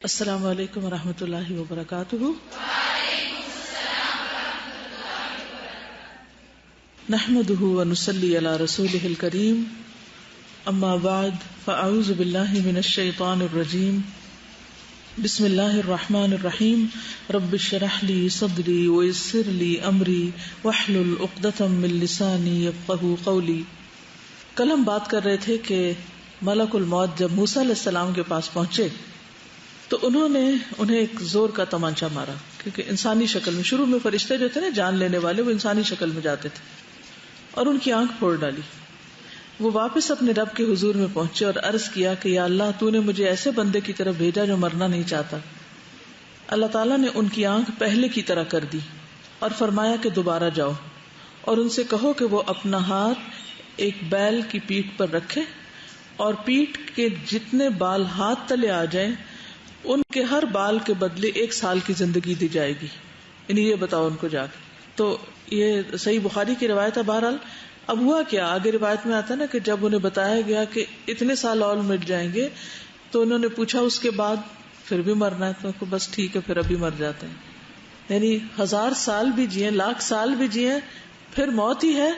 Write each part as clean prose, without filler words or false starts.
السلام علیکم ورحمۃ اللہ وبرکاتہ۔ نحمده ونصلی علی رسوله الکریم، اما بعد فاعوذ باللہ من الشیطان الرجیم، بسم اللہ الرحمن الرحیم، رب اشرح لی صدری ویسر لی امری واحلل عقدۃ من لسانی یفقہوا قولی۔ کل ہم بات کر رہے تھے کہ ملک الموت جب موسیٰ علیہ السلام کے پاس پہنچے تو انہیں ایک زور کا تمانچہ مارا، کیونکہ انسانی شکل میں، شروع میں فرشتے جو تھے نا جان لینے والے، وہ انسانی شکل میں جاتے تھے، اور ان کی آنکھ پھوڑ ڈالی۔ وہ واپس اپنے رب کے حضور میں پہنچے اور عرض کیا کہ یا اللہ، تو نے مجھے ایسے بندے کی طرف بھیجا جو مرنا نہیں چاہتا۔ اللہ تعالیٰ نے ان کی آنکھ پہلے کی طرح کر دی اور فرمایا کہ دوبارہ جاؤ اور ان سے کہو کہ وہ اپنا ہاتھ ایک بیل کی پیٹھ پر رکھے اور پیٹھ کے جتنے بال ہاتھ تلے آ جائیں ان کے ہر بال کے بدلے 1 سال کی زندگی دی جائے گی، یعنی یہ بتاؤ ان کو جا کے۔ تو یہ صحیح بخاری کی روایت ہے۔ بہرحال اب ہوا کیا، آگے روایت میں آتا ہے نا کہ جب انہیں بتایا گیا کہ اتنے سال اور مٹ جائیں گے تو انہوں نے پوچھا اس کے بعد پھر بھی مرنا ہے؟ تو بس ٹھیک ہے، پھر ابھی مر جاتے ہیں، یعنی 1000 سال بھی جیے، 1,00,000 سال بھی جیے، پھر موت ہی ہے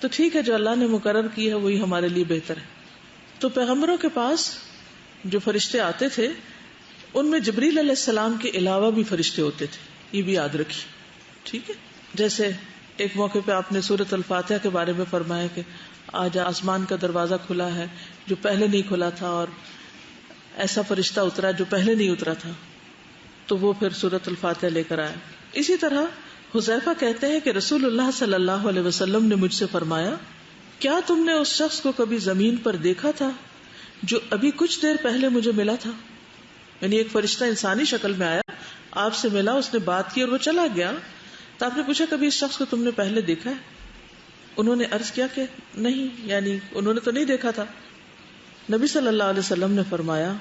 تو ٹھیک ہے، جو اللہ نے مقرر کی ہے وہی ہمارے لیے بہتر ہے۔ تو پیغمبروں کے پاس جو فرشتے آتے تھے ان میں جبریل علیہ السلام کے علاوہ بھی فرشتے ہوتے تھے، یہ بھی یاد رکھیے، ٹھیک ہے۔ جیسے ایک موقع پہ آپ نے سورۃ الفاتحہ کے بارے میں فرمایا کہ آج آسمان کا دروازہ کھلا ہے جو پہلے نہیں کھلا تھا، اور ایسا فرشتہ اترا جو پہلے نہیں اترا تھا، تو وہ پھر سورۃ الفاتحہ لے کر آیا۔ اسی طرح حذیفہ کہتے ہیں کہ رسول اللہ صلی اللہ علیہ وسلم نے مجھ سے فرمایا، کیا تم نے اس شخص کو کبھی زمین پر دیکھا تھا جو ابھی کچھ دیر پہلے مجھے ملا تھا؟ یعنی ایک فرشتہ انسانی شکل میں آیا، آپ سے ملا، اس نے بات کی اور وہ چلا گیا، تو آپ نے پوچھا کبھی اس شخص کو تم نے پہلے دیکھا ہے؟ انہوں نے عرض کیا کہ نہیں، یعنی انہوں نے تو نہیں دیکھا تھا۔ نبی صلی اللہ علیہ وسلم نے فرمایا،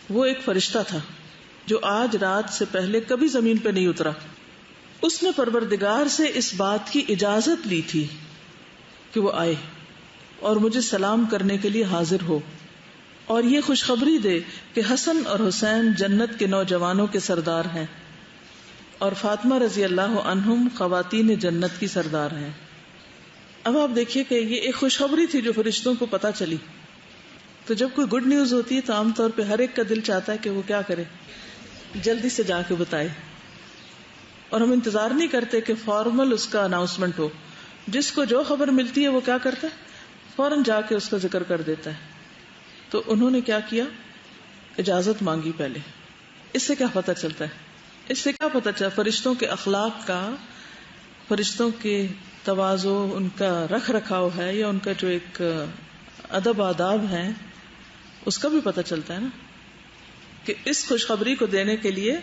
وہ ایک فرشتہ تھا جو آج رات سے پہلے کبھی زمین پہ نہیں اترا، اس نے پروردگار سے اس بات کی اجازت لی تھی کہ وہ آئے اور مجھے سلام کرنے کے لیے حاضر ہو، اور یہ خوشخبری دے کہ حسن اور حسین جنت کے نوجوانوں کے سردار ہیں اور فاطمہ رضی اللہ عنہم خواتین جنت کی سردار ہیں۔ اب آپ دیکھیے کہ یہ ایک خوشخبری تھی جو فرشتوں کو پتہ چلی۔ تو جب کوئی گڈ نیوز ہوتی ہے تو عام طور پہ ہر ایک کا دل چاہتا ہے کہ وہ کیا کرے، جلدی سے جا کے بتائے، اور ہم انتظار نہیں کرتے کہ فارمل اس کا اناؤنسمنٹ ہو۔ جس کو جو خبر ملتی ہے وہ کیا کرتا ہے، فوراً جا کے اس کا ذکر کر دیتا ہے۔ تو انہوں نے کیا کیا، اجازت مانگی پہلے۔ اس سے کیا پتہ چلتا ہے، اس سے کیا پتہ چلتا، فرشتوں کے اخلاق کا، فرشتوں کے تواضع، ان کا رکھ رکھاؤ ہے، یا ان کا جو ایک ادب آداب ہے، اس کا بھی پتہ چلتا ہے نا، کہ اس خوشخبری کو دینے کے لیے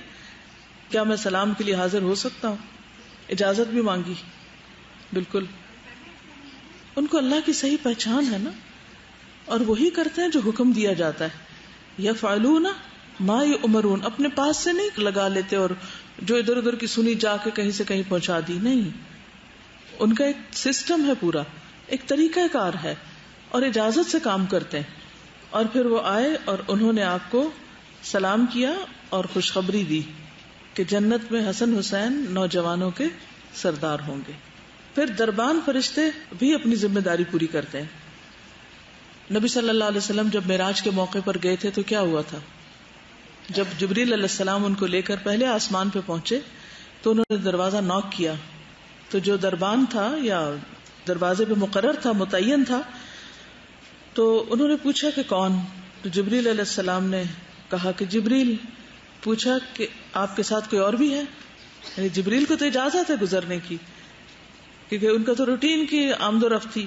کیا میں سلام کے لیے حاضر ہو سکتا ہوں۔ اجازت بھی مانگی، بالکل۔ ان کو اللہ کی صحیح پہچان ہے نا، اور وہی کرتے ہیں جو حکم دیا جاتا ہے۔ یفعلون ما یؤمرون، اپنے پاس سے نہیں لگا لیتے اور جو ادھر ادھر کی سنی جا کے کہیں سے کہیں پہنچا دی، نہیں، ان کا ایک سسٹم ہے، پورا ایک طریقہ کار ہے، اور اجازت سے کام کرتے ہیں۔ اور پھر وہ آئے اور انہوں نے آپ کو سلام کیا اور خوشخبری دی کہ جنت میں حسن حسین نوجوانوں کے سردار ہوں گے۔ پھر دربان فرشتے بھی اپنی ذمہ داری پوری کرتے ہیں۔ نبی صلی اللہ علیہ وسلم جب معراج کے موقع پر گئے تھے تو کیا ہوا تھا، جب جبریل علیہ السلام ان کو لے کر پہلے آسمان پہ پہنچے تو انہوں نے دروازہ نوک کیا، تو جو دربان تھا یا دروازے پہ مقرر تھا، متعین تھا، تو انہوں نے پوچھا کہ کون؟ تو جبریل علیہ السلام نے کہا کہ جبریل۔ پوچھا کہ آپ کے ساتھ کوئی اور بھی ہے؟ یعنی جبریل کو تو اجازت ہے گزرنے کی، کیونکہ ان کا تو روٹین کی آمد و رفت تھی،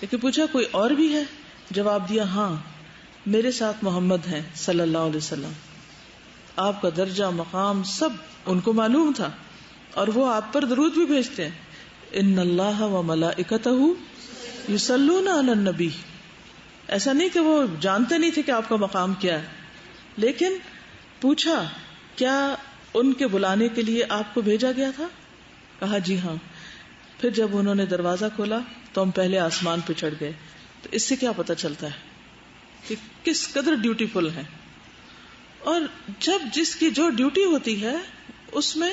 لیکن پوچھا کوئی اور بھی ہے؟ جواب دیا ہاں، میرے ساتھ محمد ہیں صلی اللہ علیہ وسلم۔ آپ کا درجہ، مقام سب ان کو معلوم تھا، اور وہ آپ پر درود بھی بھیجتے ہیں۔ ان اللہ و ملائکتہ یصلون علی النبی۔ ایسا نہیں کہ وہ جانتے نہیں تھے کہ آپ کا مقام کیا ہے، لیکن پوچھا کیا ان کے بلانے کے لیے آپ کو بھیجا گیا تھا؟ کہا جی ہاں۔ پھر جب انہوں نے دروازہ کھولا تو ہم پہلے آسمان پہ چڑھ گئے۔ تو اس سے کیا پتہ چلتا ہے کہ کس قدر ڈیوٹی فل ہیں۔ اور جب جس کی جو ڈیوٹی ہوتی ہے اس میں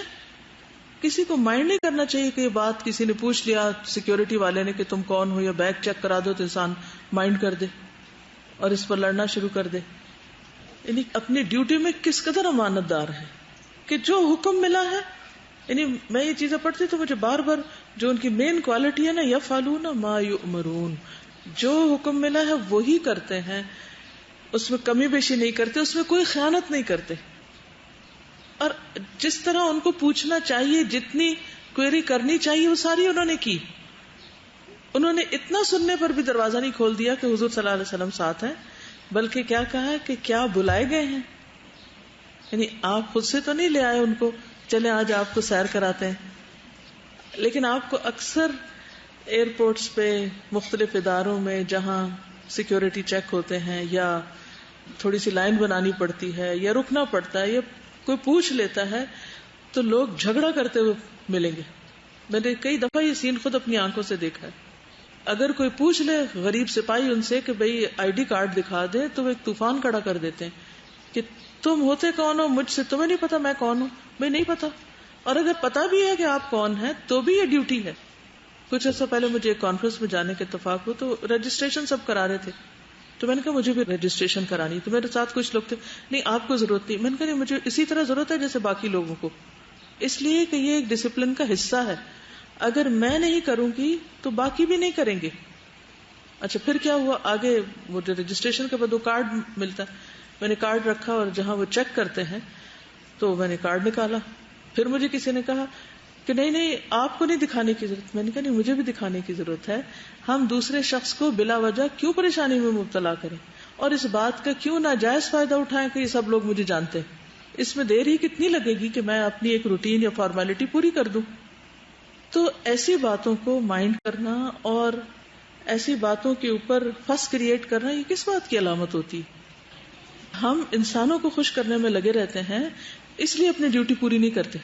کسی کو مائنڈ نہیں کرنا چاہیے کہ یہ بات کسی نے پوچھ لیا سیکیورٹی والے نے کہ تم کون ہو یا بیگ چیک کرا دو تو انسان مائنڈ کر دے اور اس پر لڑنا شروع کر دے. یعنی اپنی ڈیوٹی میں کس قدر امانت دار ہے کہ جو حکم ملا ہے. یعنی میں یہ چیزیں پڑھتی تو مجھے بار بار جو ان کی مین کوالٹی ہے نا, یفعلون ما یؤمرون, جو حکم ملا ہے وہی کرتے ہیں, اس میں کمی بیشی نہیں کرتے, اس میں کوئی خیانت نہیں کرتے. اور جس طرح ان کو پوچھنا چاہیے, جتنی کوئری کرنی چاہیے وہ ساری انہوں نے کی. انہوں نے اتنا سننے پر بھی دروازہ نہیں کھول دیا کہ حضور صلی اللہ علیہ وسلم ساتھ ہیں, بلکہ کیا کہا کہ کیا بلائے گئے ہیں. یعنی آپ خود سے تو نہیں لے آئے ان کو, چلیں آج آپ کو سیر کراتے ہیں. لیکن آپ کو اکثر ایئرپورٹس پہ, مختلف اداروں میں جہاں سیکیورٹی چیک ہوتے ہیں, یا تھوڑی سی لائن بنانی پڑتی ہے, یا رکنا پڑتا ہے, یا کوئی پوچھ لیتا ہے, تو لوگ جھگڑا کرتے ہوئے ملیں گے. میں نے کئی دفعہ یہ سین خود اپنی آنکھوں سے دیکھا ہے. اگر کوئی پوچھ لے غریب سپاہی ان سے کہ بھئی آئی ڈی کارڈ دکھا دے, تو وہ ایک طوفان کھڑا کر دیتے ہیں کہ تم ہوتے کون ہو, مجھ سے تمہیں نہیں پتا میں کون ہوں. میں نہیں پتا, اور اگر پتا بھی ہے کہ آپ کون ہیں تو بھی یہ ڈیوٹی ہے. کچھ عرصہ پہلے مجھے ایک کانفرنس میں جانے کے اتفاق ہو, تو رجسٹریشن سب کرا رہے تھے, تو میں نے کہا مجھے بھی رجسٹریشن کرانی. تو میرے ساتھ کچھ لوگ تھے, نہیں آپ کو ضرورت نہیں. میں نے کہا نہیں, مجھے اسی طرح ضرورت ہے جیسے باقی لوگوں کو, اس لیے کہ یہ ایک ڈسپلن کا حصہ ہے. اگر میں نہیں کروں گی تو باقی بھی نہیں کریں گے. اچھا پھر کیا ہوا آگے, وہ رجسٹریشن کے بعد وہ کارڈ ملتا ہے, میں نے کارڈ رکھا اور جہاں وہ چیک کرتے ہیں تو میں نے کارڈ نکالا. پھر مجھے کسی نے کہا کہ نہیں آپ کو نہیں دکھانے کی ضرورت. میں نے کہا نہیں, مجھے بھی دکھانے کی ضرورت ہے. ہم دوسرے شخص کو بلا وجہ کیوں پریشانی میں مبتلا کریں, اور اس بات کا کیوں ناجائز فائدہ اٹھائیں کہ یہ سب لوگ مجھے جانتے ہیں. اس میں دیر ہی کتنی لگے گی کہ میں اپنی ایک روٹین یا فارمیلٹی پوری کر دوں. تو ایسی باتوں کو مائنڈ کرنا اور ایسی باتوں کے اوپر فس کریٹ کرنا, یہ کس بات کی علامت ہوتی؟ ہم انسانوں کو خوش کرنے میں لگے رہتے ہیں, اس لیے اپنی ڈیوٹی پوری نہیں کرتے.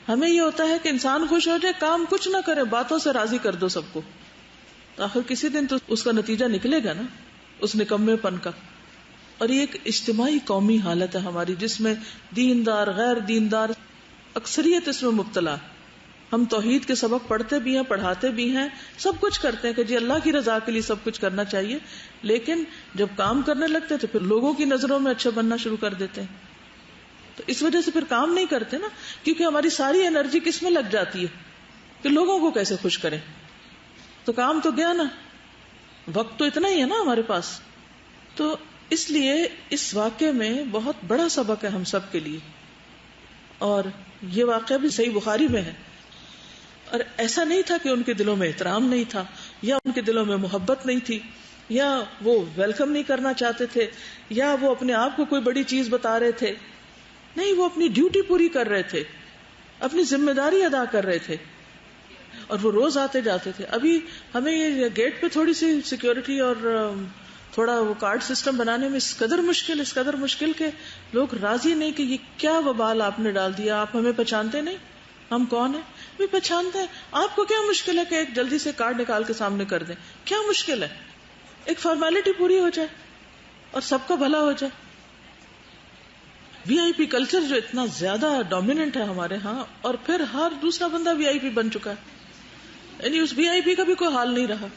ہمیں یہ ہوتا ہے کہ انسان خوش ہو جائے, کام کچھ نہ کرے, باتوں سے راضی کر دو سب کو. آخر کسی دن تو اس کا نتیجہ نکلے گا نا, اس نکمے پن کا. اور یہ ایک اجتماعی قومی حالت ہے ہماری, جس میں دیندار غیر دیندار اکثریت اس میں مبتلا. ہم توحید کے سبق پڑھتے بھی ہیں, پڑھاتے بھی ہیں, سب کچھ کرتے ہیں کہ جی اللہ کی رضا کے لیے سب کچھ کرنا چاہیے, لیکن جب کام کرنے لگتے ہیں تو پھر لوگوں کی نظروں میں اچھا بننا شروع کر دیتے ہیں. تو اس وجہ سے پھر کام نہیں کرتے نا, کیونکہ ہماری ساری انرجی کس میں لگ جاتی ہے کہ لوگوں کو کیسے خوش کریں. تو کام تو گیا نا, وقت تو اتنا ہی ہے نا ہمارے پاس. تو اس لیے اس واقعے میں بہت بڑا سبق ہے ہم سب کے لیے. اور یہ واقعہ بھی صحیح بخاری میں ہے. اور ایسا نہیں تھا کہ ان کے دلوں میں احترام نہیں تھا, یا ان کے دلوں میں محبت نہیں تھی, یا وہ ویلکم نہیں کرنا چاہتے تھے, یا وہ اپنے آپ کو کوئی بڑی چیز بتا رہے تھے. نہیں, وہ اپنی ڈیوٹی پوری کر رہے تھے, اپنی ذمہ داری ادا کر رہے تھے, اور وہ روز آتے جاتے تھے. ابھی ہمیں یہ گیٹ پہ تھوڑی سی سیکیورٹی اور تھوڑا وہ کارڈ سسٹم بنانے میں اس قدر مشکل کہ لوگ راضی نہیں کہ یہ کیا وبال آپ نے ڈال دیا, آپ ہمیں پہچانتے نہیں, ہم کون ہیں؟ بھی پہچانتے ہیں. آپ کو کیا مشکل ہے کہ ایک جلدی سے کارڈ نکال کے سامنے کر دیں؟ کیا مشکل ہے؟ ایک فارمیلٹی پوری ہو جائے اور سب کا بھلا ہو جائے. وی آئی پی کلچر جو اتنا زیادہ ڈومیننٹ ہے ہمارے ہاں, اور پھر ہر دوسرا بندہ وی آئی پی بن چکا ہے, یعنی اس وی آئی پی کا بھی کوئی حال نہیں رہا.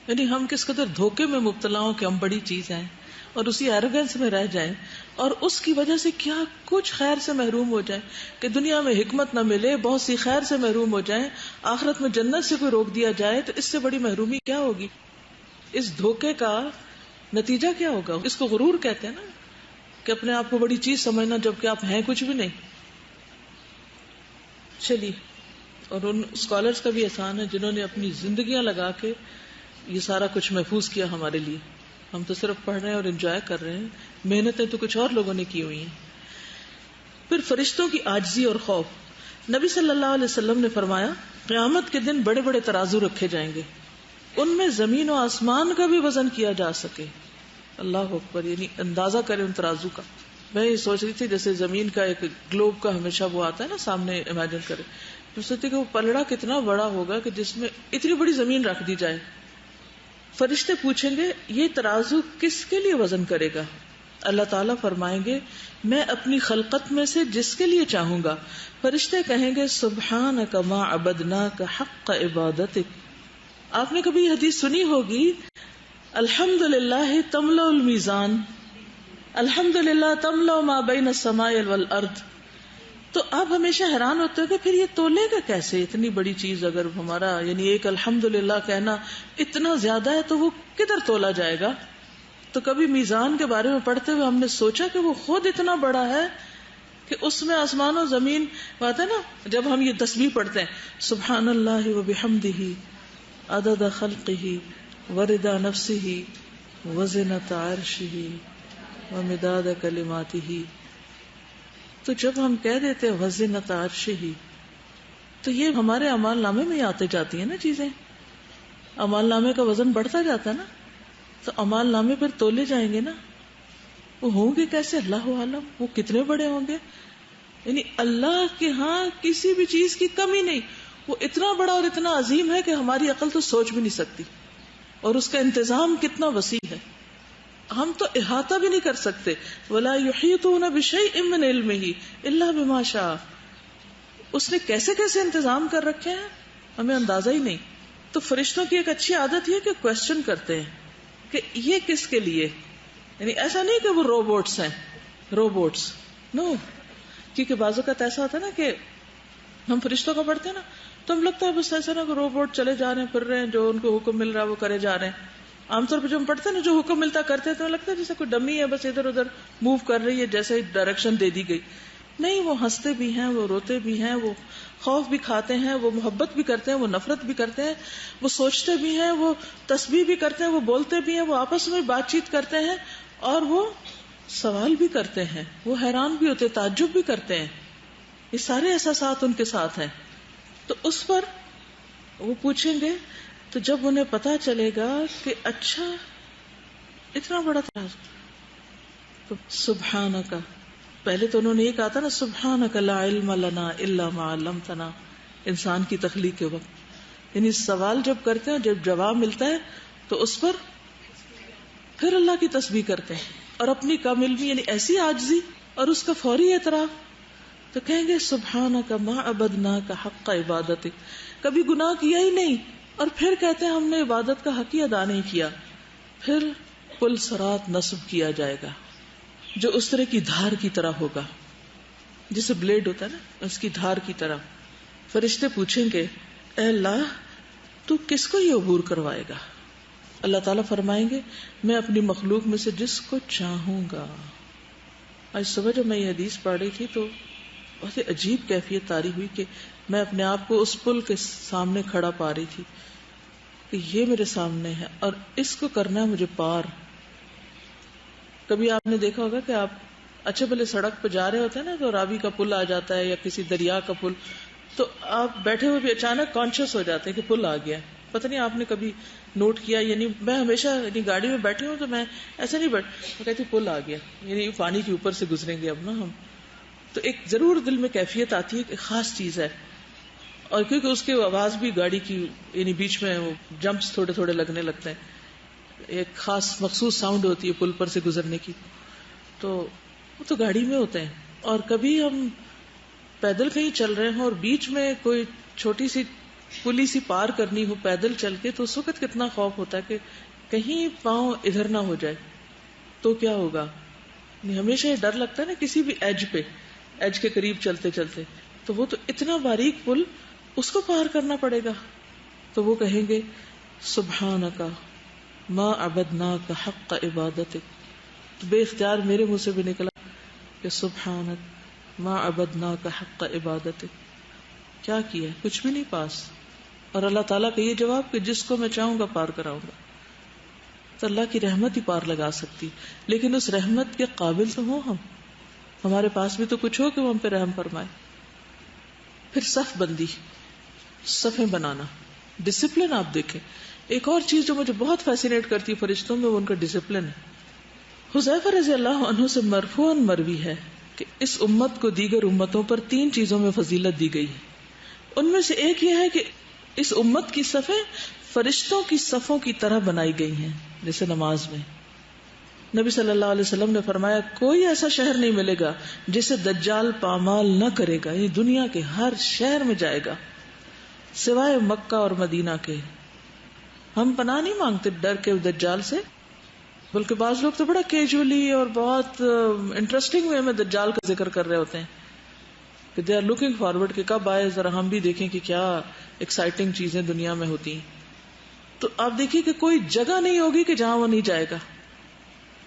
یعنی ہم کس قدر دھوکے میں مبتلا ہوں کہ ہم بڑی چیز ہیں, اور اسی ایروگنس میں رہ جائیں, اور اس کی وجہ سے کیا کچھ خیر سے محروم ہو جائیں کہ دنیا میں حکمت نہ ملے, بہت سی خیر سے محروم ہو جائیں, آخرت میں جنت سے کوئی روک دیا جائے. تو اس سے بڑی محرومی کیا ہوگی؟ اس دھوکے کا نتیجہ کیا ہوگا؟ اس کو غرور کہتے ہیں نا, کہ اپنے آپ کو بڑی چیز سمجھنا جبکہ آپ ہیں کچھ بھی نہیں. چلیے, اور ان اسکالرس کا بھی احسان ہے جنہوں نے اپنی زندگیاں لگا کے یہ سارا کچھ محفوظ کیا ہمارے لیے. ہم تو صرف پڑھ رہے ہیں اور انجوائے کر رہے ہیں, محنتیں تو کچھ اور لوگوں نے کی ہوئی ہیں. پھر فرشتوں کی عاجزی اور خوف. نبی صلی اللہ علیہ وسلم نے فرمایا, قیامت کے دن بڑے بڑے ترازو رکھے جائیں گے, ان میں زمین و آسمان کا بھی وزن کیا جا سکے. اللہ اکبر, یعنی اندازہ کرے ان ترازو کا. میں یہ سوچ رہی تھی جیسے زمین کا ایک گلوب کا ہمیشہ وہ آتا ہے نا سامنے, امیجن کرے, تو سوچتی کہ وہ پلڑا کتنا بڑا ہوگا کہ جس میں اتنی بڑی زمین رکھ دی جائے. فرشتے پوچھیں گے یہ ترازو کس کے لیے وزن کرے گا؟ اللہ تعالیٰ فرمائیں گے میں اپنی خلقت میں سے جس کے لیے چاہوں گا. فرشتے کہیں گے سبحانک ما عبدناک حق عبادتک. آپ نے کبھی یہ حدیث سنی ہوگی الحمدللہ تملأ المیزان، الحمدللہ تملأ ما بین السماء والارض. تو آپ ہمیشہ حیران ہوتے ہو کہ پھر یہ تولے گا کیسے؟ اتنی بڑی چیز اگر ہمارا یعنی ایک الحمدللہ کہنا اتنا زیادہ ہے تو وہ کدھر تولا جائے گا؟ تو کبھی میزان کے بارے میں پڑھتے ہوئے ہم نے سوچا کہ وہ خود اتنا بڑا ہے کہ اس میں آسمان و زمین بات ہے نا. جب ہم یہ تسبیح پڑھتے ہیں سبحان اللہ وبحمدہ عدد خلقہ ورضا نفسہ وزنۃ عرشہ ومداد کلماتہ، تو جب ہم کہہ دیتے ہیں وزنۃ عرشہ تو یہ ہمارے اعمال نامے میں آتے جاتی ہیں نا چیزیں. اعمال نامے کا وزن بڑھتا جاتا ہے نا، تو اعمال نامے پر تولے جائیں گے نا. وہ ہوں گے کیسے؟ اللہ عالم وہ کتنے بڑے ہوں گے. یعنی اللہ کے ہاں کسی بھی چیز کی کمی نہیں. وہ اتنا بڑا اور اتنا عظیم ہے کہ ہماری عقل تو سوچ بھی نہیں سکتی، اور اس کا انتظام کتنا وسیع ہے ہم تو احاطہ بھی نہیں کر سکتے. ولا یحیطون بشیء من علمہ الا بما شاء. اس نے کیسے کیسے انتظام کر رکھے ہیں ہمیں اندازہ ہی نہیں. تو فرشتوں کی ایک اچھی عادت یہ کہ کوشچن کرتے ہیں کہ یہ کس کے لیے. یعنی ایسا نہیں کہ وہ روبوٹس ہیں، روبوٹس نو. کیونکہ بعض اوقات ایسا ہوتا ہے نا کہ ہم فرشتوں کا پڑھتے ہیں نا تو ہم لگتا ہے بس ایسا نا کہ روبوٹ چلے جا رہے ہیں پھر رہے ہیں، جو ان کو حکم مل رہا ہے وہ کرے جا رہے ہیں. عام طور پہ جو ہم پڑھتے ہیں نا جو حکم ملتا کرتے ہیں تو لگتا ہے جیسے کوئی ڈمی ہے بس ادھر ادھر موو کر رہی ہے جیسے ڈائریکشن دے دی گئی. نہیں، وہ ہنستے بھی ہیں، وہ روتے بھی ہیں، وہ خوف بھی کھاتے ہیں، وہ محبت بھی کرتے ہیں، وہ نفرت بھی کرتے ہیں، وہ سوچتے بھی ہیں، وہ تسبیح بھی کرتے ہیں، وہ بولتے بھی ہیں، وہ آپس میں بات چیت کرتے ہیں، اور وہ سوال بھی کرتے ہیں، وہ حیران بھی ہوتے، تعجب بھی کرتے ہیں. یہ سارے احساسات ان کے ساتھ ہیں. تو اس پر وہ پوچھیں گے تو جب انہیں پتا چلے گا کہ اچھا اتنا بڑا تھا تو سبحانک، پہلے تو انہوں نے یہ کہا تھا نا سبحانک لا علم لنا الا ما علمتنا، انسان کی تخلیق کے وقت. یعنی سوال جب کرتے ہیں جب جواب ملتا ہے تو اس پر پھر اللہ کی تسبیح کرتے ہیں اور اپنی کم علمی یعنی ایسی عاجزی اور اس کا فوری اعتراف. تو کہیں گے سبحانک ما عبدناک حق عبادتک. کبھی گناہ کیا ہی نہیں اور پھر کہتے ہیں ہم نے عبادت کا حق ہی ادا نہیں کیا. پھر پل صراط نصب کیا جائے گا جو اس طرح کی دھار کی طرح ہوگا، جسے بلیڈ ہوتا ہے نا اس کی دھار کی طرح. فرشتے پوچھیں گے اے اللہ تو کس کو یہ عبور کروائے گا؟ اللہ تعالیٰ فرمائیں گے میں اپنی مخلوق میں سے جس کو چاہوں گا. آج صبح جب میں یہ حدیث پڑھ رہی تھی تو بہت عجیب کیفیت طاری ہوئی کہ میں اپنے آپ کو اس پل کے سامنے کھڑا پا رہی تھی کہ یہ میرے سامنے ہے اور اس کو کرنا ہے مجھے پار. کبھی آپ نے دیکھا ہوگا کہ آپ اچھے بھلے سڑک پہ جا رہے ہوتے ہیں نا تو راوی کا پل آ جاتا ہے یا کسی دریا کا پل، تو آپ بیٹھے ہوئے بھی اچانک کانشیس ہو جاتے ہیں کہ پل آ گیا. پتہ نہیں آپ نے کبھی نوٹ کیا؟ یعنی میں ہمیشہ یعنی گاڑی میں بیٹھی ہوں تو میں ایسا نہیں میں کہتی پل آ گیا، یعنی پانی کے اوپر سے گزریں گے اب نا ہم. تو ایک ضرور دل میں کیفیت آتی ہے کہ خاص چیز ہے، اور کیونکہ اس کی آواز بھی گاڑی کی یعنی بیچ میں وہ جمپس تھوڑے تھوڑے لگنے لگتے ہیں، ایک خاص مخصوص ساؤنڈ ہوتی ہے پل پر سے گزرنے کی. تو وہ تو گاڑی میں ہوتے ہیں. اور کبھی ہم پیدل کہیں چل رہے ہوں اور بیچ میں کوئی چھوٹی سی پلی سی پار کرنی ہو پیدل چل کے، تو اس وقت کتنا خوف ہوتا ہے کہ کہیں پاؤں ادھر نہ ہو جائے تو کیا ہوگا. ہمیشہ یہ ڈر لگتا ہے نا کسی بھی ایج کے قریب چلتے چلتے. تو وہ تو اتنا باریک پل اس کو پار کرنا پڑے گا. تو وہ کہیں گے سبحانک ما عبدناک حق عبادتک. تو بے اختیار میرے منہ سے بھی نکلا کہ سبحانک ما عبدناک حق عبادتک. کیا کیا؟ کچھ بھی نہیں پاس. اور اللہ تعالیٰ کا یہ جواب کہ جس کو میں چاہوں گا پار کراؤں گا. تو اللہ کی رحمت ہی پار لگا سکتی، لیکن اس رحمت کے قابل تو ہوں ہمارے پاس بھی تو کچھ ہو کہ وہ ہم پہ رحم فرمائے. پھر صف بندی، صفیں بنانا، ڈسپلن. آپ دیکھیں ایک اور چیز جو مجھے بہت فیسینیٹ کرتی ہے فرشتوں میں، وہ ان کا ڈسپلن ہے. حذیفہ رضی اللہ عنہ سے مرفوعاً مروی ہے کہ اس امت کو دیگر امتوں پر 3 چیزوں میں فضیلت دی گئی ہے. ان میں سے ایک یہ ہے کہ اس امت کی صفیں فرشتوں کی صفوں کی طرح بنائی گئی ہیں، جیسے نماز میں. نبی صلی اللہ علیہ وسلم نے فرمایا کوئی ایسا شہر نہیں ملے گا جسے دجال پامال نہ کرے گا. یہ دنیا کے ہر شہر میں جائے گا سوائے مکہ اور مدینہ کے. ہم پناہ نہیں مانگتے ڈر کے دجال سے، بلکہ بعض لوگ تو بڑا کیجولی اور بہت انٹرسٹنگ وے میں دجال کا ذکر کر رہے ہوتے ہیں کہ دے آر لوکنگ فارورڈ کہ کب آئے، ذرا ہم بھی دیکھیں کہ کیا ایکسائٹنگ چیزیں دنیا میں ہوتی ہیں. تو آپ دیکھیے کہ کوئی جگہ نہیں ہوگی کہ جہاں وہ نہیں جائے گا.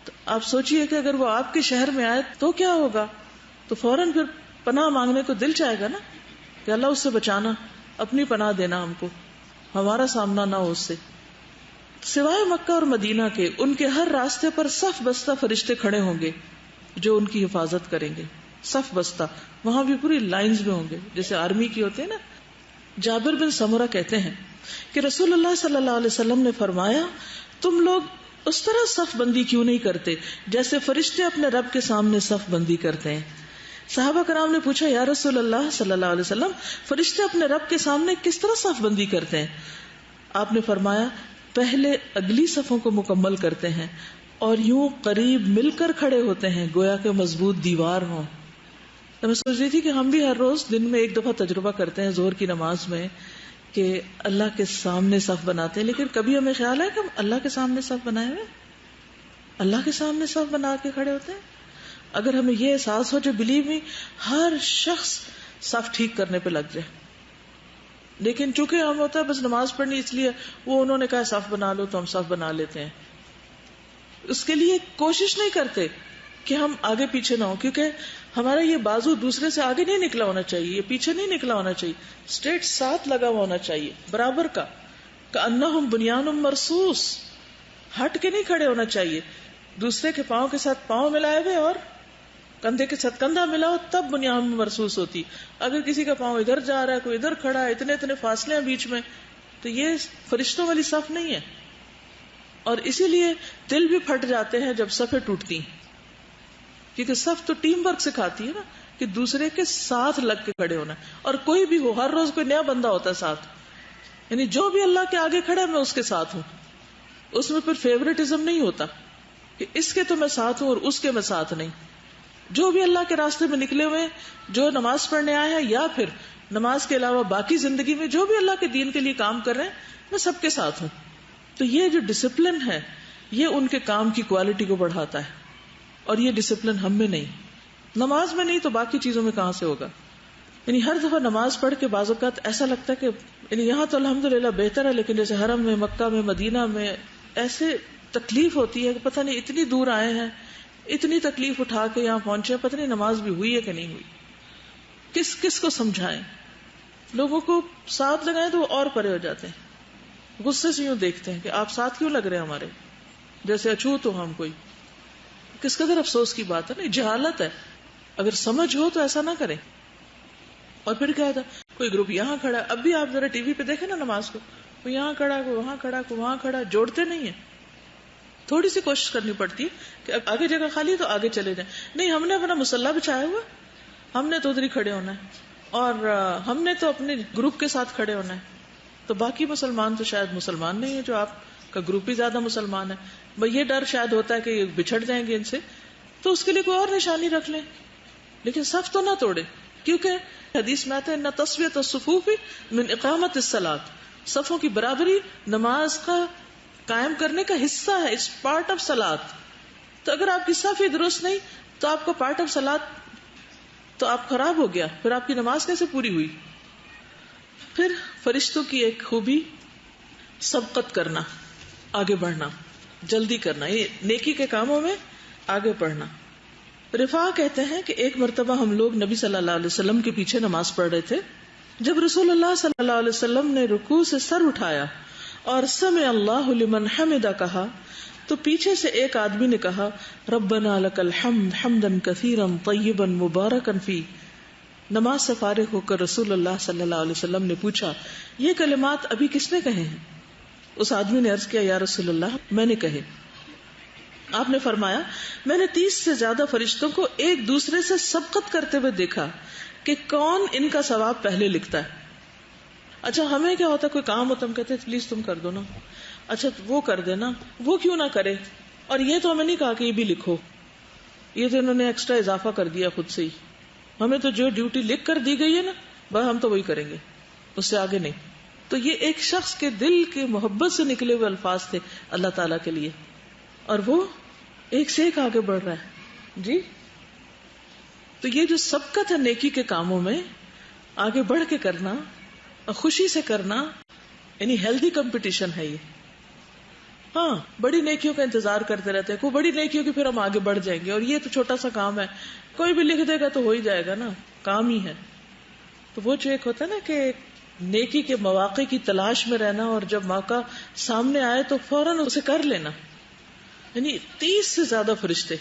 تو آپ سوچئے کہ اگر وہ آپ کے شہر میں آئے تو کیا ہوگا؟ تو فوراً پھر پناہ مانگنے کو دل چاہے گا نا کہ اللہ اس سے بچانا، اپنی پناہ دینا ہم کو، ہمارا سامنا نہ ہو اس سے. سوائے مکہ اور مدینہ کے ان کے ہر راستے پر صف بستہ فرشتے کھڑے ہوں گے جو ان کی حفاظت کریں گے. صف بستہ، وہاں بھی پوری لائنز میں ہوں گے جیسے آرمی کی ہوتے ہیں نا. جابر بن سمرہ کہتے ہیں کہ رسول اللہ صلی اللہ علیہ وسلم نے فرمایا تم لوگ اس طرح صف بندی کیوں نہیں کرتے جیسے فرشتے اپنے رب کے سامنے صف بندی کرتے ہیں. صحابہ کرام نے پوچھا یا رسول اللہ صلی اللہ علیہ وسلم فرشتے اپنے رب کے سامنے کس طرح صف بندی کرتے ہیں؟ آپ نے فرمایا پہلے اگلی صفوں کو مکمل کرتے ہیں اور یوں قریب مل کر کھڑے ہوتے ہیں گویا کہ مضبوط دیوار ہوں. تو میں سوچ رہی تھی کہ ہم بھی ہر روز دن میں ایک دفعہ تجربہ کرتے ہیں ظہر کی نماز میں کہ اللہ کے سامنے صف بناتے ہیں، لیکن کبھی ہمیں خیال ہے کہ ہم اللہ کے سامنے صف بنائے ہوئے، اللہ کے سامنے صف بنا کے کھڑے ہوتے ہیں. اگر ہمیں یہ احساس ہو جو بلیو می ہر شخص صف ٹھیک کرنے پہ لگ جائے. لیکن چونکہ ہم ہوتا ہے بس نماز پڑھنی اس لیے وہ انہوں نے کہا صف بنا لو تو ہم صف بنا لیتے ہیں. اس کے لیے کوشش نہیں کرتے کہ ہم آگے پیچھے نہ ہو، کیونکہ ہمارا یہ بازو دوسرے سے آگے نہیں نکلا ہونا چاہیے، یہ پیچھے نہیں نکلا ہونا چاہیے، اسٹریٹ ساتھ لگا ہوا ہونا چاہیے برابر کا. کأنہم بنیان مرصوص، ہٹ کے نہیں کھڑے ہونا چاہیے. دوسرے کے پاؤں کے ساتھ پاؤں ملائے ہوئے اور کندھے کے ساتھ کندھا ملاؤ تب بنیان مرصوص ہوتی. اگر کسی کا پاؤں ادھر جا رہا ہے کوئی ادھر کھڑا ہے، اتنے اتنے فاصلے ہیں بیچ میں، تو یہ فرشتوں والی صف نہیں ہے. اور اسی لیے دل بھی پھٹ جاتے ہیں جب صفیں ٹوٹتی ہیں، کیونکہ صف تو ٹیم ورک سکھاتی ہے نا کہ دوسرے کے ساتھ لگ کے کھڑے ہونا. اور کوئی بھی ہو، ہر روز کوئی نیا بندہ ہوتا ہے ساتھ، یعنی جو بھی اللہ کے آگے کھڑا ہے میں اس کے ساتھ ہوں. اس میں پھر فیوریٹزم نہیں ہوتا کہ اس کے تو میں ساتھ ہوں اور اس کے میں ساتھ نہیں. جو بھی اللہ کے راستے میں نکلے ہوئے جو نماز پڑھنے آئے ہیں یا پھر نماز کے علاوہ باقی زندگی میں جو بھی اللہ کے دین کے لیے کام کر رہے ہیں میں سب کے ساتھ ہوں. تو یہ جو ڈسپلن ہے یہ ان کے کام کی کوالٹی کو بڑھاتا ہے، اور یہ ڈسپلن ہم میں نہیں، نماز میں نہیں تو باقی چیزوں میں کہاں سے ہوگا. یعنی ہر دفعہ نماز پڑھ کے بعض اوقات ایسا لگتا ہے کہ یعنی یہاں تو الحمدللہ بہتر ہے، لیکن جیسے حرم میں، مکہ میں، مدینہ میں ایسے تکلیف ہوتی ہے کہ پتہ نہیں اتنی دور آئے ہیں، اتنی تکلیف اٹھا کے یہاں پہنچے، پتہ نہیں نماز بھی ہوئی ہے کہ نہیں ہوئی. کس کس کو سمجھائیں؟ لوگوں کو ساتھ لگائیں تو وہ اور پرے ہو جاتے ہیں، غصے سے یوں دیکھتے ہیں کہ آپ ساتھ کیوں لگ رہے ہیں ہمارے، جیسے اچھوت ہو ہم کوئی. کس قدر افسوس کی بات ہے نا، جہالت ہے. اگر سمجھ ہو تو ایسا نہ کریں. اور پھر کیا تھا، کوئی گروپ یہاں کھڑا ہے، اب بھی آپ ذرا ٹی وی پہ دیکھیں نا نماز کو، کوئی یہاں کھڑا، کوئی وہاں کھڑا، کوئی وہاں کھڑا، جوڑتے نہیں ہیں. تھوڑی سی کوشش کرنی پڑتی ہے کہ آگے جگہ خالی تو آگے چلے جائیں. نہیں، ہم نے اپنا مسلح بچھایا ہوا، ہم نے تو ادھر ہی کھڑے ہونا ہے، اور ہم نے تو اپنے گروپ کے ساتھ کھڑے ہونا ہے. تو باقی مسلمان تو شاید مسلمان نہیں ہے، جو آپ کا گروپ ہی زیادہ مسلمان ہے. بھئی یہ ڈر شاید ہوتا ہے کہ یہ بچھڑ جائیں گے ان سے، تو اس کے لیے کوئی اور نشانی رکھ لیں، لیکن صف تو نہ توڑے. کیونکہ حدیث میں آتا ہے ان تسویۃ الصفوف من اقامت الصلاۃ، صفوں کی برابری نماز کا قائم کرنے کا حصہ ہے، اس پارٹ آف صلاۃ. تو اگر آپ کی صف ہی درست نہیں تو آپ کو پارٹ آف صلاۃ تو آپ خراب ہو گیا، پھر آپ کی نماز کیسے پوری ہوئی. پھر فرشتوں کی ایک خوبی سبقت کرنا، آگے بڑھنا، جلدی کرنا، یہ نیکی کے کاموں میں آگے بڑھنا. رفاع کہتے ہیں کہ ایک مرتبہ ہم لوگ نبی صلی اللہ علیہ وسلم کے پیچھے نماز پڑھ رہے تھے. جب رسول اللہ صلی اللہ علیہ وسلم نے رکوع سے سر اٹھایا اور سمع اللہ لمن حمدہ کہا تو پیچھے سے ایک آدمی نے کہا ربنا لک الحمد حمدا کثیرا طیبا مبارکا فی. نماز سے فارغ ہو کر رسول اللہ صلی اللہ علیہ وسلم نے پوچھا یہ کلمات ابھی کس نے کہے ہیں؟ اس آدمی نے عرض کیا یا رسول اللہ میں نے کہے. آپ نے فرمایا میں نے 30 سے زیادہ فرشتوں کو ایک دوسرے سے سبقت کرتے ہوئے دیکھا کہ کون ان کا ثواب پہلے لکھتا ہے. اچھا ہمیں کیا ہوتا ہے، کوئی کام ہوتا ہم کہتے ہیں پلیز تم کر دو نا، اچھا وہ کر دینا، وہ کیوں نہ کرے، اور یہ تو ہمیں نہیں کہا کہ یہ بھی لکھو، یہ تو انہوں نے ایکسٹرا اضافہ کر دیا خود سے ہی. ہمیں تو جو ڈیوٹی لکھ کر دی گئی ہے نا بس ہم تو وہی کریں گے، اس سے آگے نہیں. تو یہ ایک شخص کے دل کے محبت سے نکلے ہوئے الفاظ تھے اللہ تعالیٰ کے لیے، اور وہ ایک سے ایک آگے بڑھ رہا ہے. جی تو یہ جو سبقت ہے نیکی کے کاموں میں آگے بڑھ کے کرنا اور خوشی سے کرنا، یعنی ہیلدی کمپٹیشن ہے یہ. ہاں بڑی نیکیوں کا انتظار کرتے رہتے ہیں، کوئی بڑی نیکیوں کی پھر ہم آگے بڑھ جائیں گے، اور یہ تو چھوٹا سا کام ہے، کوئی بھی لکھ دے گا تو ہو ہی جائے گا نا، کام ہی ہے. تو وہ جو ایک ہوتا ہے نا کہ نیکی کے مواقع کی تلاش میں رہنا، اور جب موقع سامنے آئے تو فوراً اسے کر لینا. یعنی 30 سے زیادہ فرشتے،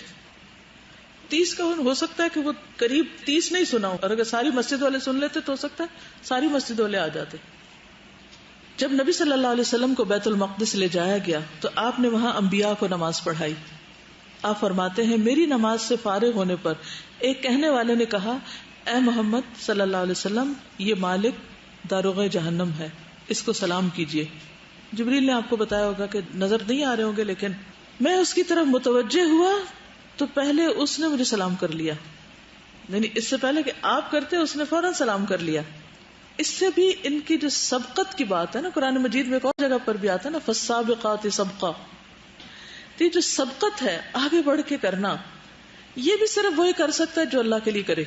30 کا ہو سکتا ہے کہ وہ قریب 30 نہیں سنا ہو، اور اگر ساری مسجد والے سن لیتے تو ہو سکتا ہے ساری مسجد والے آ جاتے. جب نبی صلی اللہ علیہ وسلم کو بیت المقدس لے جایا گیا تو آپ نے وہاں انبیاء کو نماز پڑھائی. آپ فرماتے ہیں میری نماز سے فارغ ہونے پر ایک کہنے والے نے کہا اے محمد صلی اللہ علیہ وسلم، یہ مالک داروغ جہنم ہے، اس کو سلام کیجیے. جبریل نے آپ کو بتایا ہوگا کہ نظر نہیں آ رہے ہوں گے، لیکن میں اس کی طرف متوجہ ہوا تو پہلے اس نے مجھے سلام کر لیا، یعنی اس سے پہلے کہ آپ کرتے اس نے فوراً سلام کر لیا. اس سے بھی ان کی جو سبقت کی بات ہے نا، قرآن مجید میں ایک اور جگہ پر بھی آتا ہے نا فالسابقات سبقا. تو یہ جو سبقت ہے آگے بڑھ کے کرنا، یہ بھی صرف وہی کر سکتا ہے جو اللہ کے لیے کرے،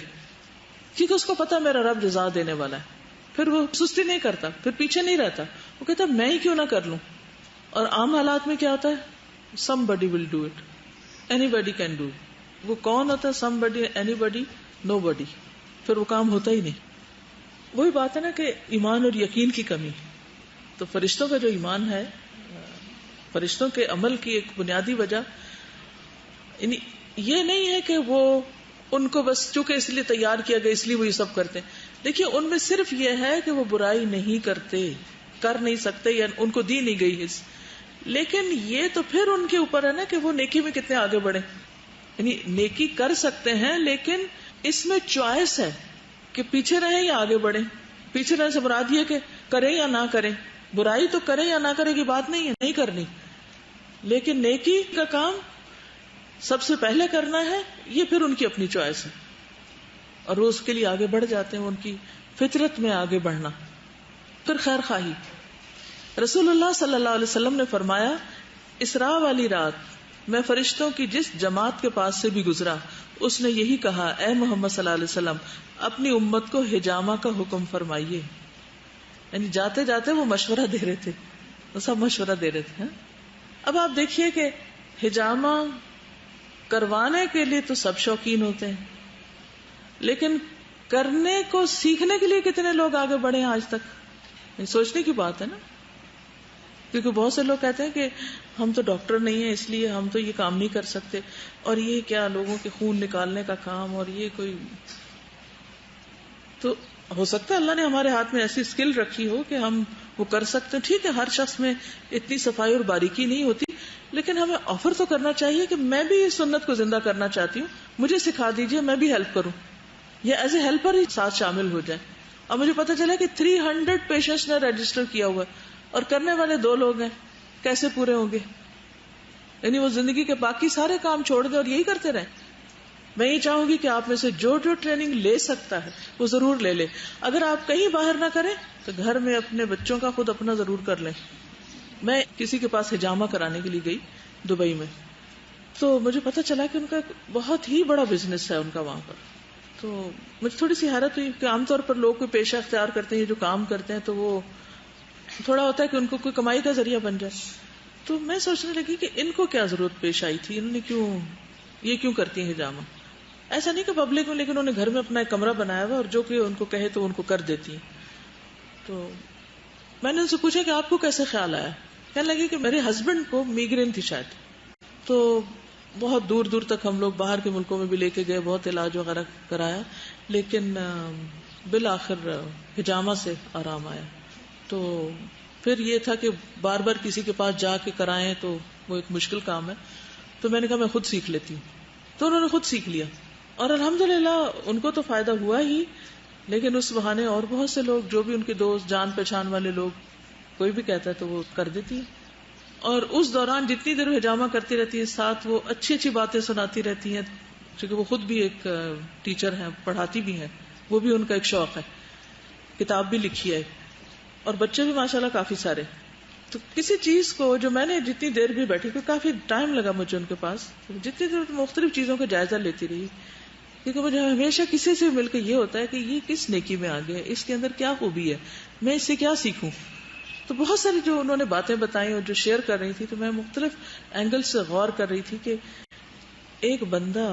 کیونکہ اس کو پتا میرا رب جزا دینے والا ہے. پھر وہ سستی نہیں کرتا، پھر پیچھے نہیں رہتا، وہ کہتا میں ہی کیوں نہ کر لوں. اور عام حالات میں کیا ہوتا ہے، somebody will do it, anybody can do. وہ کون ہوتا ہے somebody, anybody, nobody. پھر وہ کام ہوتا ہی نہیں. وہی بات ہے نا کہ ایمان اور یقین کی کمی. تو فرشتوں کا جو ایمان ہے، فرشتوں کے عمل کی ایک بنیادی وجہ یعنی یہ نہیں ہے کہ وہ ان کو بس چونکہ اس لیے تیار کیا گیا اس لیے وہ یہ سب کرتے ہیں. دیکھیے ان میں صرف یہ ہے کہ وہ برائی نہیں کرتے، کر نہیں سکتے، یا ان کو دی نہیں گئی حص. لیکن یہ تو پھر ان کے اوپر ہے نا کہ وہ نیکی میں کتنے آگے بڑھے. یعنی نیکی کر سکتے ہیں لیکن اس میں چوائس ہے کہ پیچھے رہیں یا آگے بڑھیں. پیچھے رہنے سے مراد یہ کہ کریں یا نہ کریں، برائی تو کریں یا نہ کریں کی بات نہیں ہے، نہیں کرنی. لیکن نیکی کا کام سب سے پہلے کرنا ہے، یہ پھر ان کی اپنی چوائس ہے، اور وہ اس کے لیے آگے بڑھ جاتے ہیں. ان کی فطرت میں آگے بڑھنا. پھر خیر خواہی. رسول اللہ صلی اللہ علیہ وسلم نے فرمایا اسراء والی رات میں فرشتوں کی جس جماعت کے پاس سے بھی گزرا اس نے یہی کہا اے محمد صلی اللہ علیہ وسلم اپنی امت کو حجامہ کا حکم فرمائیے. یعنی جاتے جاتے وہ مشورہ دے رہے تھے، وہ سب مشورہ دے رہے تھے. اب آپ دیکھیے کہ حجامہ کروانے کے لیے تو سب شوقین ہوتے ہیں، لیکن کرنے کو سیکھنے کے لیے کتنے لوگ آگے بڑھے ہیں آج تک. سوچنے کی بات ہے نا، کیونکہ بہت سے لوگ کہتے ہیں کہ ہم تو ڈاکٹر نہیں ہیں اس لیے ہم تو یہ کام نہیں کر سکتے، اور یہ کیا لوگوں کے خون نکالنے کا کام، اور یہ کوئی. تو ہو سکتا ہے اللہ نے ہمارے ہاتھ میں ایسی اسکل رکھی ہو کہ ہم وہ کر سکتے ہیں. ٹھیک ہے، ہر شخص میں اتنی صفائی اور باریکی نہیں ہوتی، لیکن ہمیں آفر تو کرنا چاہیے کہ میں بھی اس سنت کو زندہ کرنا چاہتی ہوں، مجھے سکھا دیجئے، میں بھی ہیلپ کروں، یا ایز اے ہیلپر ہی ساتھ شامل ہو جائیں. اور مجھے پتا چلا کہ 300 پیشنٹس نے رجسٹر کیا ہوا ہے اور کرنے والے 2 لوگ ہیں، کیسے پورے ہوں گے؟ یعنی وہ زندگی کے باقی سارے کام چھوڑ دیں اور یہی کرتے رہیں. میں یہ چاہوں گی کہ آپ میں سے جو ٹریننگ لے سکتا ہے وہ ضرور لے لے. اگر آپ کہیں باہر نہ کریں تو گھر میں اپنے بچوں کا خود اپنا ضرور کر لیں. میں کسی کے پاس حجامہ کرانے کے لیے گئی دبئی میں، تو مجھے پتا چلا کہ ان کا بہت ہی بڑا بزنس ہے ان کا وہاں پر. تو مجھے تھوڑی سی حیرت ہوئی کہ عام طور پر لوگ کوئی پیشہ اختیار کرتے ہیں، جو کام کرتے ہیں تو وہ تھوڑا ہوتا ہے کہ ان کو کوئی کمائی کا ذریعہ بن جائے. تو میں سوچنے لگی کہ ان کو کیا ضرورت پیش آئی تھی، انہوں نے کیوں کرتی ہیں حجامہ. ایسا نہیں کہ پبلک میں، لیکن انہوں نے گھر میں اپنا ایک کمرہ بنایا ہوا اور جو کہ ان کو کہے تو ان کو کر دیتی ہیں. تو میں نے ان سے پوچھا کہ آپ کو کیسے خیال آیا؟ کہنے لگی کہ میرے ہسبینڈ کو میگرین تھی شاید، تو بہت دور دور تک ہم لوگ باہر کے ملکوں میں بھی لے کے گئے، بہت علاج وغیرہ کرایا، لیکن بالآخر حجامہ سے آرام آیا. تو پھر یہ تھا کہ بار بار کسی کے پاس جا کے کرائیں تو وہ ایک مشکل کام ہے. تو میں نے کہا میں خود سیکھ لیتی ہوں. تو انہوں نے خود سیکھ لیا اور الحمدللہ ان کو تو فائدہ ہوا ہی، لیکن اس بہانے اور بہت سے لوگ جو بھی ان کے دوست جان پہچان والے لوگ کوئی بھی کہتا ہے تو وہ کر دیتی ہے. اور اس دوران جتنی دیر وہ ہجامہ کرتی رہتی ہے ساتھ وہ اچھی اچھی باتیں سناتی رہتی ہیں، کیونکہ وہ خود بھی ایک ٹیچر ہیں، پڑھاتی بھی ہیں، وہ بھی ان کا ایک شوق ہے، کتاب بھی لکھی ہے، اور بچے بھی ماشاءاللہ کافی سارے. تو کسی چیز کو جو میں نے جتنی دیر بھی بیٹھی، کیونکہ کافی ٹائم لگا مجھے ان کے پاس، جتنی دیر مختلف چیزوں کا جائزہ لیتی رہی، کیونکہ مجھے ہمیشہ کسی سے مل کے یہ ہوتا ہے کہ یہ کس نیکی میں آگے ہے، اس کے اندر کیا خوبی ہے، میں اس سے کیا سیکھوں. تو بہت ساری جو انہوں نے باتیں بتائیں اور جو شیئر کر رہی تھی، تو میں مختلف اینگل سے غور کر رہی تھی کہ ایک بندہ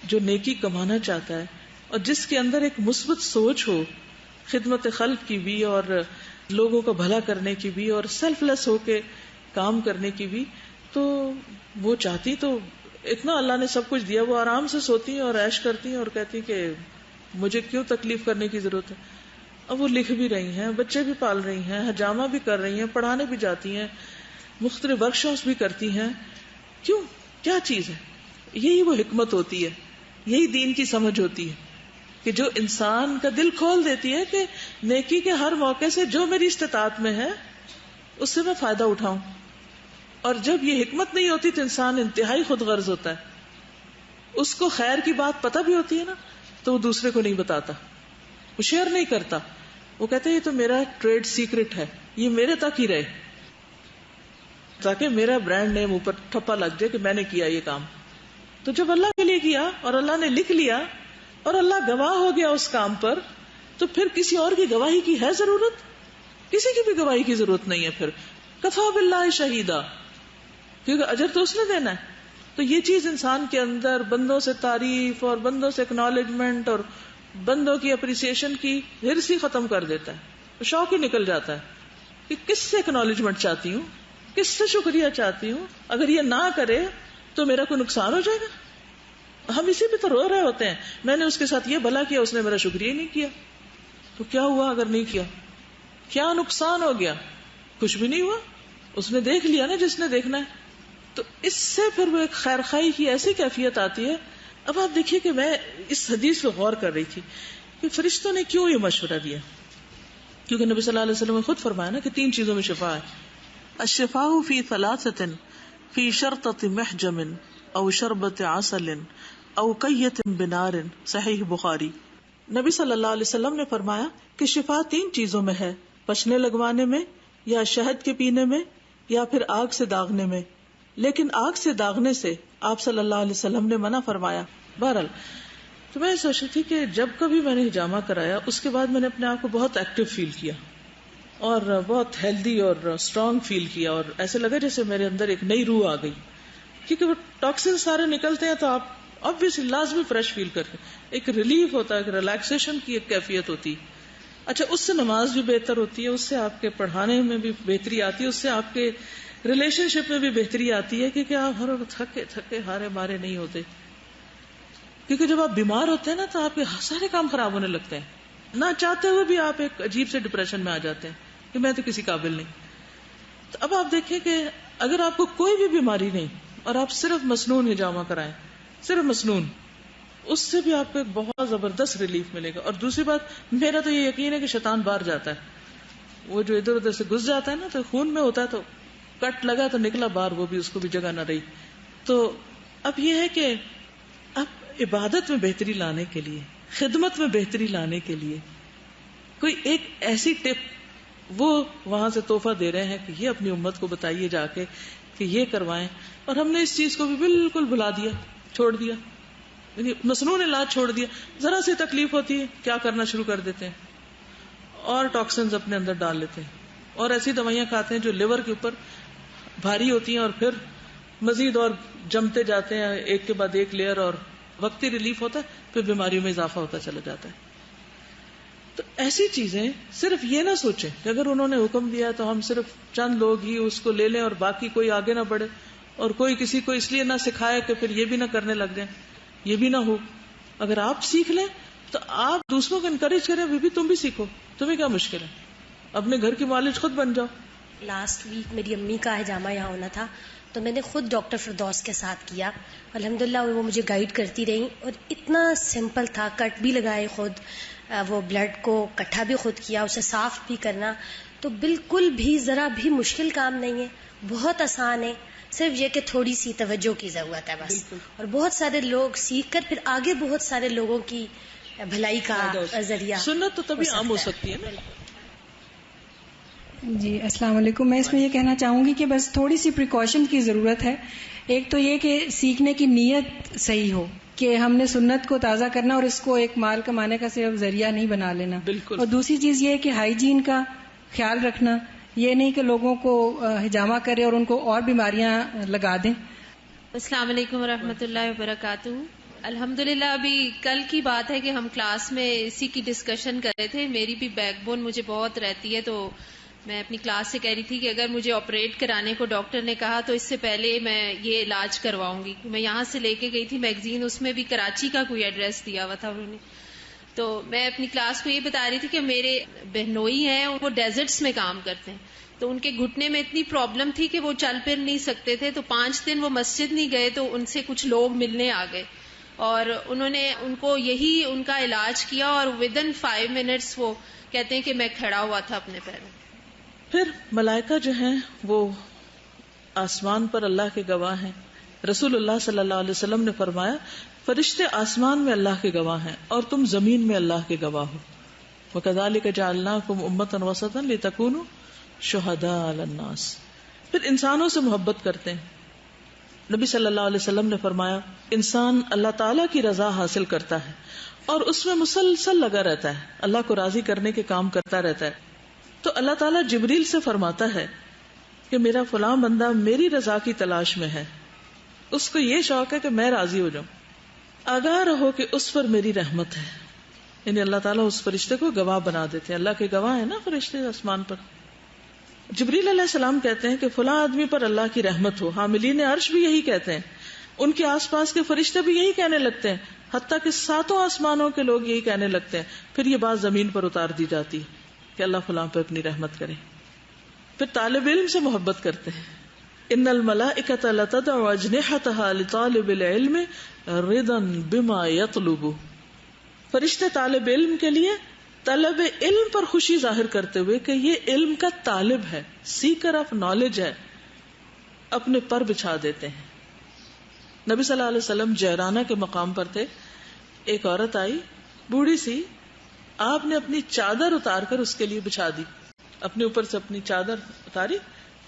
جو نیکی کمانا چاہتا ہے اور جس کے اندر ایک مثبت سوچ ہو، خدمت خلق کی بھی اور لوگوں کو بھلا کرنے کی بھی اور سیلف لیس ہو کے کام کرنے کی بھی، تو وہ چاہتی تو اتنا اللہ نے سب کچھ دیا، وہ آرام سے سوتی ہیں اور عیش کرتی ہیں اور کہتی کہ مجھے کیوں تکلیف کرنے کی ضرورت ہے. اب وہ لکھ بھی رہی ہیں، بچے بھی پال رہی ہیں، حجامہ بھی کر رہی ہیں، پڑھانے بھی جاتی ہیں، مختلف ورک شاپس بھی کرتی ہیں. کیوں؟ کیا چیز ہے؟ یہی وہ حکمت ہوتی ہے، یہی دین کی سمجھ ہوتی ہے کہ جو انسان کا دل کھول دیتی ہے کہ نیکی کے ہر موقع سے جو میری استطاعت میں ہے اس سے میں فائدہ اٹھاؤں. اور جب یہ حکمت نہیں ہوتی تو انسان انتہائی خود غرض ہوتا ہے. اس کو خیر کی بات پتہ بھی ہوتی ہے نا تو وہ دوسرے کو نہیں بتاتا، وہ شیئر نہیں کرتا. وہ کہتے ہیں یہ تو میرا ٹریڈ سیکرٹ ہے، یہ میرے تک ہی رہے تاکہ میرا برانڈ نیم اوپر ٹھپا لگ جائے کہ میں نے کیا یہ کام. تو جب اللہ کے لیے کیا اور اللہ نے لکھ لیا اور اللہ گواہ ہو گیا اس کام پر، تو پھر کسی اور کی گواہی کی ہے ضرورت؟ کسی کی بھی گواہی کی ضرورت نہیں ہے. پھر کفا باللہ شہیدا، کیونکہ اجر تو اس نے دینا ہے. تو یہ چیز انسان کے اندر بندوں سے تعریف اور بندوں سے اکنالجمنٹ اور بندوں کی اپریسیشن کی ہرس ہی ختم کر دیتا ہے. شوق ہی نکل جاتا ہے کہ کس سے اکنالجمنٹ چاہتی ہوں، کس سے شکریہ چاہتی ہوں، اگر یہ نہ کرے تو میرا کوئی نقصان ہو جائے گا. ہم اسی پہ تو رو رہے ہوتے ہیں، میں نے اس کے ساتھ یہ بھلا کیا، اس نے میرا شکریہ نہیں کیا. تو کیا ہوا اگر نہیں کیا؟ کیا نقصان ہو گیا؟ کچھ بھی نہیں ہوا، اس نے دیکھ لیا نا جس نے دیکھنا ہے. تو اس سے پھر وہ ایک خیر خواہی کی ایسی کیفیت آتی ہے. اب آپ دیکھیے کہ میں اس حدیث پہ غور کر رہی تھی کہ فرشتوں نے کیوں یہ مشورہ دیا، کیونکہ نبی صلی اللہ علیہ وسلم نے خود فرمایا نا کہ 3 چیزوں میں شفا ہے. الشفاء فی 3، فی شرطۃ محجم او شربت عسل او قیۃ بنار، صحیح بخاری. نبی صلی اللہ علیہ وسلم نے فرمایا کہ شفا 3 چیزوں میں ہے، پچنے لگوانے میں یا شہد کے پینے میں یا پھر آگ سے داغنے میں. لیکن آگ سے داغنے سے آپ صلی اللہ علیہ وسلم نے منع فرمایا. بہرحال تو میں سوچ رہی تھی کہ جب کبھی میں نے ہجامہ کرایا اس کے بعد میں نے اپنے آپ کو بہت ایکٹیو فیل کیا اور بہت ہیلدی اور اسٹرانگ فیل کیا، اور ایسے لگا جیسے میرے اندر ایک نئی روح آ گئی، کیونکہ وہ ٹاکسن سارے نکلتے ہیں تو آپ obviously لازمی فریش فیل کرتے ہیں. ایک ریلیف ہوتا ہے، ایک ریلیکسیشن کی ایک کیفیت ہوتی. اچھا، اس سے نماز بھی بہتر ہوتی ہے، اس سے آپ کے پڑھانے میں بھی بہتری آتی ہے، اس سے آپ کے ریلیشن شپ میں بھی بہتری آتی ہے، کیونکہ آپ ہر وقت تھکے ہارے مارے نہیں ہوتے. کیونکہ جب آپ بیمار ہوتے ہیں نا تو آپ کے سارے کام خراب ہونے لگتے ہیں، نہ چاہتے ہوئے بھی آپ ایک عجیب سے ڈپریشن میں آ جاتے ہیں کہ میں تو کسی قابل نہیں. تو اب آپ دیکھیں کہ اگر آپ کو کوئی بھی بیماری نہیں اور آپ صرف مسنون ہجامہ کرائیں، صرف مسنون، اس سے بھی آپ کو ایک بہت زبردست ریلیف ملے گا. اور دوسری بات، میرا تو یہ یقین ہے کہ شیطان باہر جاتا ہے، وہ جو ادھر ادھر سے گھس جاتا ہے نا تو خون میں ہوتا ہے، تو کٹ لگا تو نکلا باہر، وہ بھی اس کو بھی جگہ نہ رہی. تو اب یہ ہے کہ اب عبادت میں بہتری لانے کے لیے، خدمت میں بہتری لانے کے لیے کوئی ایک ایسی ٹپ وہ وہاں سے تحفہ دے رہے ہیں کہ یہ اپنی امت کو بتائیے جا کے کہ یہ کروائیں. اور ہم نے اس چیز کو بھی بالکل بھلا دیا، چھوڑ دیا، یعنی مسنون علاج چھوڑ دیا. ذرا سی تکلیف ہوتی ہے کیا کرنا شروع کر دیتے ہیں اور ٹاکسنز اپنے اندر ڈال لیتے ہیں اور ایسی دوائیاں کھاتے ہیں جو لیور کے اوپر بھاری ہوتی ہیں اور پھر مزید اور جمتے جاتے ہیں ایک کے بعد ایک لیئر، اور وقتی ریلیف ہوتا ہے پھر بیماریوں میں اضافہ ہوتا چلا جاتا ہے. تو ایسی چیزیں صرف یہ نہ سوچیں کہ اگر انہوں نے حکم دیا تو ہم صرف چند لوگ ہی اس کو لے لیں اور باقی کوئی آگے نہ بڑھے، اور کوئی کسی کو اس لیے نہ سکھائے کہ پھر یہ بھی نہ کرنے لگ جائیں، یہ بھی نہ ہو. اگر آپ سیکھ لیں تو آپ دوسروں کو انکریج کریں، بھی تم بھی سیکھو، تمہیں کیا مشکل ہے، اپنے گھر کی مالج خود بن جاؤ. لاسٹ ویک میری امی کا ہجامہ یہاں ہونا تھا تو میں نے خود ڈاکٹر فردوس کے ساتھ کیا. الحمدللہ وہ مجھے گائیڈ کرتی رہی اور اتنا سمپل تھا، کٹ بھی لگائے خود، وہ بلڈ کو کٹھا بھی خود کیا، اسے صاف بھی کرنا. تو بالکل بھی ذرا بھی مشکل کام نہیں ہے، بہت آسان ہے، صرف یہ کہ تھوڑی سی توجہ کی ضرورت ہے بس. اور بہت سارے لوگ سیکھ کر پھر آگے بہت سارے لوگوں کی بھلائی کا ذریعہ. سنت تو تبھی عام ہو سکتی ہے نا. جی السلام علیکم. میں اس میں یہ کہنا چاہوں گی کہ بس تھوڑی سی پریکاشن کی ضرورت ہے. ایک تو یہ کہ سیکھنے کی نیت صحیح ہو کہ ہم نے سنت کو تازہ کرنا اور اس کو ایک مال کمانے کا صرف ذریعہ نہیں بنا لینا. بالکل. اور دوسری چیز یہ کہ ہائیجین کا خیال رکھنا، یہ نہیں کہ لوگوں کو ہجامہ کرے اور ان کو اور بیماریاں لگا دیں. السلام علیکم ورحمۃ اللہ وبرکاتہ. الحمدللہ ابھی کل کی بات ہے کہ ہم کلاس میں اسی کی ڈسکشن کر رہے تھے. میری بھی بیک بون مجھے بہت رہتی ہے، تو میں اپنی کلاس سے کہہ رہی تھی کہ اگر مجھے آپریٹ کرانے کو ڈاکٹر نے کہا تو اس سے پہلے میں یہ علاج کرواؤں گی. میں یہاں سے لے کے گئی تھی میگزین، اس میں بھی کراچی کا کوئی ایڈریس دیا ہوا تھا انہوں نے. تو میں اپنی کلاس کو یہ بتا رہی تھی کہ میرے بہنوئی ہیں، وہ ڈیزرٹس میں کام کرتے ہیں، تو ان کے گھٹنے میں اتنی پرابلم تھی کہ وہ چل پھر نہیں سکتے تھے. تو 5 دن وہ مسجد نہیں گئے، تو ان سے کچھ لوگ ملنے آ گئے اور انہوں نے ان کو یہی ان کا علاج کیا، اور ودن 5 منٹس وہ کہتے ہیں کہ میں کھڑا ہوا تھا اپنے پیروں. پھر ملائکہ جو ہیں وہ آسمان پر اللہ کے گواہ ہیں. رسول اللہ صلی اللہ علیہ وسلم نے فرمایا فرشتے آسمان میں اللہ کے گواہ ہیں اور تم زمین میں اللہ کے گواہ ہو. وَكَذَلِكَ جَعَلْنَاكُمْ أُمَّةً وَسَطًا لِتَكُونُوا شُهَدَاءَ عَلَى النَّاسِ. پھر انسانوں سے محبت کرتے ہیں. نبی صلی اللہ علیہ وسلم نے فرمایا انسان اللہ تعالیٰ کی رضا حاصل کرتا ہے اور اس میں مسلسل لگا رہتا ہے، اللہ کو راضی کرنے کے کام کرتا رہتا ہے. تو اللہ تعالیٰ جبریل سے فرماتا ہے کہ میرا فلاں بندہ میری رضا کی تلاش میں ہے، اس کو یہ شوق ہے کہ میں راضی ہو جاؤں، آگاہ رہو کہ اس پر میری رحمت ہے. یعنی اللہ تعالیٰ اس فرشتے کو گواہ بنا دیتے ہیں. اللہ کے گواہ ہیں نا فرشتے آسمان پر. جبریل علیہ السلام کہتے ہیں کہ فلاں آدمی پر اللہ کی رحمت ہو. حاملین عرش بھی یہی کہتے ہیں، ان کے آس پاس کے فرشتے بھی یہی کہنے لگتے ہیں، حتیٰ کہ 7 آسمانوں کے لوگ یہی کہنے لگتے ہیں. پھر یہ بات زمین پر اتار دی جاتی کہ اللہ فلاں پہ اپنی رحمت کرے. پھر طالب علم سے محبت کرتے ہیں. ان الملائکۃ لتدع اجنحتها لطالب العلم رضا بما يطلب. فرشتے طالب علم کے لیے طلب علم پر خوشی ظاہر کرتے ہوئے کہ یہ علم کا طالب ہے، سیکر آف نالج ہے، اپنے پر بچھا دیتے ہیں. نبی صلی اللہ علیہ وسلم جعرانہ کے مقام پر تھے. ایک عورت آئی بوڑھی سی، آپ نے اپنی چادر اتار کر اس کے لیے بچھا دی، اپنے اوپر سے اپنی چادر اتاری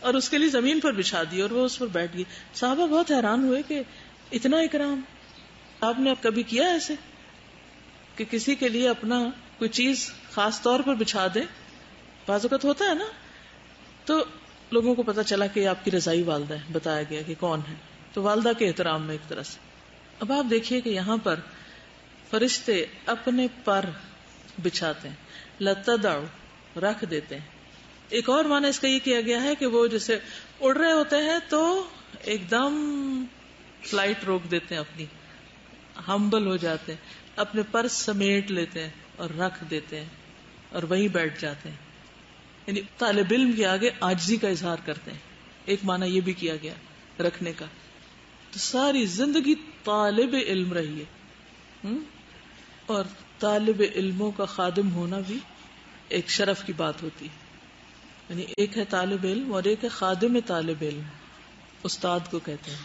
اور اس کے لیے زمین پر بچھا دی اور وہ اس پر بیٹھ گئی. صحابہ بہت حیران ہوئے کہ اتنا اکرام آپ نے کبھی کیا ایسے کہ کسی کے لیے اپنا کوئی چیز خاص طور پر بچھا دیں. بعض اوقات ہوتا ہے نا. تو لوگوں کو پتا چلا کہ آپ کی رضائی والدہ ہے، بتایا گیا کہ کون ہے، تو والدہ کے احترام میں ایک طرح سے. اب آپ دیکھیے کہ یہاں پر فرشتے اپنے پر بچھاتے ہیں، لتدع رکھ دیتے ہیں. ایک اور معنی اس کا یہ کیا گیا ہے کہ وہ جیسے اڑ رہے ہوتے ہیں تو ایک دم فلائٹ روک دیتے ہیں، اپنی ہمبل ہو جاتے ہیں، اپنے پر سمیٹ لیتے ہیں اور رکھ دیتے ہیں اور وہیں بیٹھ جاتے ہیں. یعنی طالب علم کے آگے عاجزی کا اظہار کرتے ہیں. ایک معنی یہ بھی کیا گیا رکھنے کا. تو ساری زندگی طالب علم رہی ہے، اور طالب علموں کا خادم ہونا بھی ایک شرف کی بات ہوتی ہے. یعنی ایک ہے طالب علم اور ایک ہے خادم طالب علم، استاد کو کہتے ہیں.